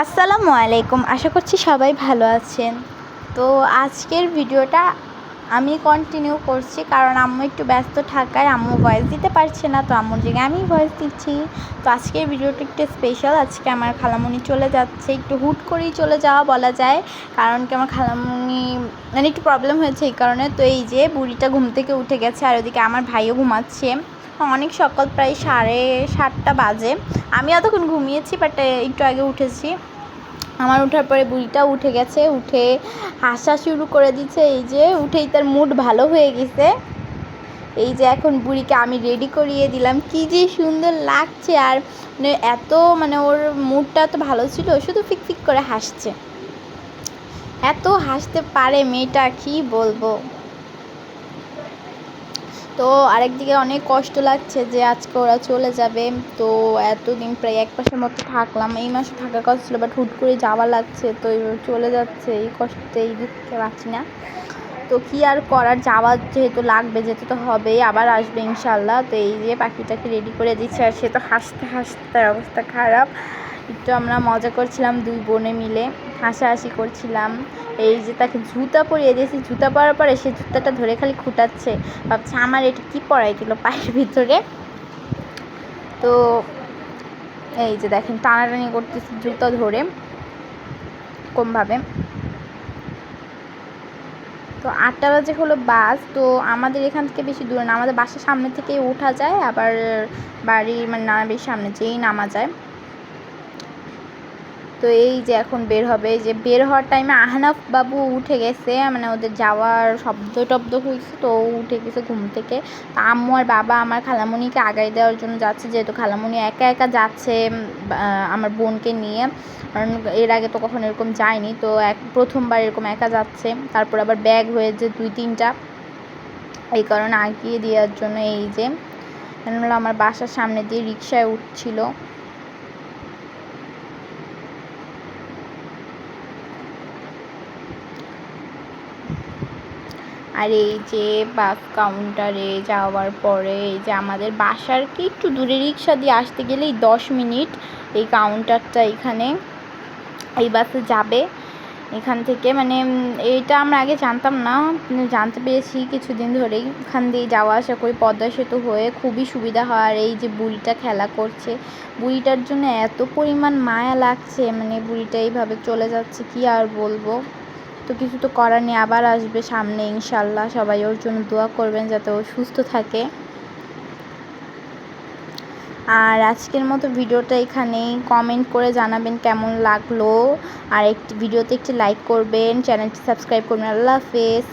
আসসালামু আলাইকুম। আশা করছি সবাই ভালো আছেন। তো আজকের ভিডিওটা আমি কন্টিনিউ করছি, কারণ আম্মু একটু ব্যস্ত থাকায় আম্মু ভয়েস দিতে পারছে না, তো আম্মুর জায়গায় আমি ভয়েস দিচ্ছি। তো আজকের ভিডিওটা একটু স্পেশাল। আজকে আমার খালামণি চলে যাচ্ছে, একটু হুট করেই চলে যাওয়া বলা যায়, কারণ কি আমার খালামণি মানে একটু প্রবলেম হয়েছে এই কারণে। তো এই যে বুড়িটা ঘুম থেকে উঠে গেছে, আর ওদিকে আমার ভাইও ঘুমাচ্ছে। অনেক সকাল, প্রায় 7:30 বাজে। আমি এতক্ষণ ঘুমিয়েছি, বাট একটু আগে উঠেছি। আমার ওঠার পরে বুড়িটাও উঠে গেছে, উঠে হাসা শুরু করে দিচ্ছে। এই যে উঠেই তার মুড ভালো হয়ে গেছে। এই যে এখন বুড়িকে আমি রেডি করিয়ে দিলাম, কি যে সুন্দর লাগছে। আর এত ওর মুডটা এত ভালো ছিল, শুধু ফিক ফিক করে হাসছে। এত হাসতে পারে মেয়েটা, কি বলবো। তো আরেকদিকে অনেক কষ্ট লাগছে যে আজকে ওরা চলে যাবে। তো এতদিন প্রায় 1 মাসের মতো থাকলাম, এই মাসে থাকার কথা ছিল, বাট হুট করে যাওয়া লাগছে। তো চলে যাচ্ছে, এই কষ্টে এই দুঃখে পাচ্ছি না। তো কি আর করার, যাওয়ার যেহেতু লাগবে, যেতে তো হবেই, আবার আসবে ইনশাল্লাহ। তো এই যে পাখিটাকে রেডি করে দিচ্ছে, আর সে তো হাসতে হাসতে তার অবস্থা খারাপ। একটু আমরা মজা করছিলাম 2 বোনে মিলে, হাসাহাসি করছিলাম। এই যে তাকে জুতা পরিয়ে দিয়েছি, জুতা পরার পরে সে জুতাটা ধরে খালি খুঁটাচ্ছে, ভাবছে আমার এটা কি পরাই দিল পায়ের ভিতরে। তো এই যে দেখেন টানাটানি করতেছে জুতা ধরে কোমভাবে। তো 8টা বাজে হলো বাস। তো আমাদের এখান থেকে বেশি দূরে না, আমাদের বাসার সামনে থেকেই ওঠা যায়, আবার বাড়ির নানাবির সামনে যেয়েই নামা যায়। তো এই যে এখন বের হবে, যে বের হওয়ার টাইমে আহনাফ বাবু উঠে গেছে, ওদের যাওয়ার শব্দ টব্দ হয়েছে, তো উঠে গেছে ঘুম থেকে। তো আম্মু আর বাবা আমার খালামণিকে আগায় দেওয়ার জন্য যাচ্ছে, যেহেতু খালামণি একা একা যাচ্ছে আমার বোনকে নিয়ে, কারণ এর আগে তো কখনো এরকম যায়নি। তো প্রথমবার এরকম একা যাচ্ছে, তারপর আবার ব্যাগ হয়েছে 2-3টা, এই কারণে আগিয়ে দেওয়ার জন্য। এই যে আমার বাসার সামনে দিয়ে রিকশায় উঠছিল। আর এই যে বাস কাউন্টারে যাওয়ার পরে এই যে আমাদের বাসার কি একটু দূরে, রিক্সা দিয়ে আসতে গেলেই 10 মিনিট এই কাউন্টারটা। এখানে এই বাসে যাবে এখান থেকে, এটা আমরা আগে জানতাম না, জানতে পেরেছি কিছুদিন ধরেই। এখান দিয়ে যাওয়া আসা করি, পদ্মা সেতু হয়ে খুবই সুবিধা হয়। আর এই যে বুড়িটা খেলা করছে, বুড়িটার জন্য এত পরিমাণ মায়া লাগছে, বুড়িটা এইভাবে চলে যাচ্ছে, কি আর বলবো। তো কিছু তো করার নেই, আবার আসবে সামনে ইনশাল্লাহ। সবাই ওর জন্য দোয়া করবেন যাতে ও সুস্থ থাকে। আর আজকের মতো ভিডিওটা এখানেই। কমেন্ট করে জানাবেন কেমন লাগলো, আর ভিডিওতে একটি লাইক করবেন, চ্যানেলটি সাবস্ক্রাইব করবেন। আল্লাহ হাফেজ।